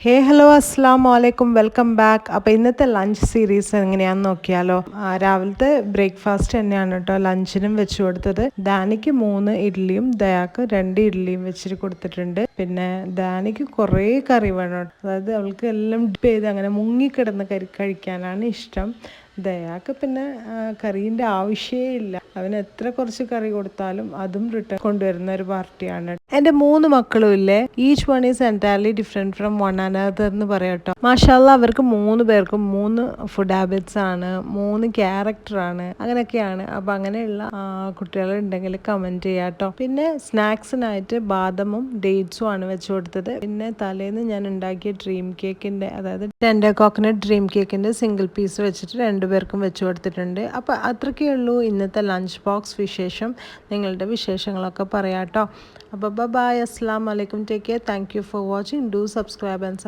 Hello അസ്സാം വലൈക്കും welcome back. അപ്പോൾ ഇന്നത്തെ ലഞ്ച് സീരീസ് എങ്ങനെയാണെന്ന് നോക്കിയാലോ. രാവിലത്തെ ബ്രേക്ക്ഫാസ്റ്റ് തന്നെയാണ് കേട്ടോ ലഞ്ചിനും വെച്ച് കൊടുത്തത്. ദാനിക്ക് 3 ഇഡ്ഡലിയും ദയാക്ക് 2 ഇഡ്ഡലിയും വെച്ചിട്ട് കൊടുത്തിട്ടുണ്ട്. പിന്നെ ദാനിക്ക് കുറേ കറി വേണം കേട്ടോ. അതായത് അവൾക്ക് എല്ലാം ഡിപ്പ് ചെയ്ത് അങ്ങനെ മുങ്ങിക്കിടന്ന് കഴിക്കാനാണ് ഇഷ്ടം. ദയാക്ക് പിന്നെ കറീൻ്റെ ആവശ്യമേ ഇല്ല. അവന് എത്ര കുറച്ച് കറി കൊടുത്താലും അതും റിട്ടേൺ കൊണ്ടുവരുന്ന ഒരു പാർട്ടിയാണ്. എൻ്റെ 3 മക്കളും ഇല്ലേ, each one is entirely different from one another എന്ന് പറയാം കേട്ടോ. മാഷാഅല്ലാഹ് അവർക്ക് 3 പേർക്കും 3 ഫുഡ് ഹാബിറ്റ്സ് ആണ്, 3 ക്യാരക്ടറാണ്, അങ്ങനെയൊക്കെയാണ്. അപ്പം അങ്ങനെയുള്ള കുട്ടികളുണ്ടെങ്കിൽ കമൻറ്റ് ചെയ്യാം കേട്ടോ. പിന്നെ സ്നാക്സിനായിട്ട് ബാദമും ഡേറ്റ്സും ആണ് വെച്ച് കൊടുത്തത്. പിന്നെ തലേന്ന് ഞാൻ ഉണ്ടാക്കിയ ഡ്രീം കേക്കിൻ്റെ, അതായത് ടെൻഡർ കോക്കനട്ട് ഡ്രീം കേക്കിൻ്റെ സിംഗിൾ പീസ് വെച്ചിട്ട് 2 പേർക്കും വെച്ച് കൊടുത്തിട്ടുണ്ട്. അപ്പോൾ അത്രയ്ക്കേ ഉള്ളൂ ഇന്നത്തെ ലഞ്ച് ബോക്സ് വിശേഷം. നിങ്ങളുടെ വിശേഷങ്ങളൊക്കെ പറയാം കേട്ടോ. അപ്പോൾ ബൈ, അസ്സലാമു അലൈക്കും, take care, thank you for watching, do subscribe and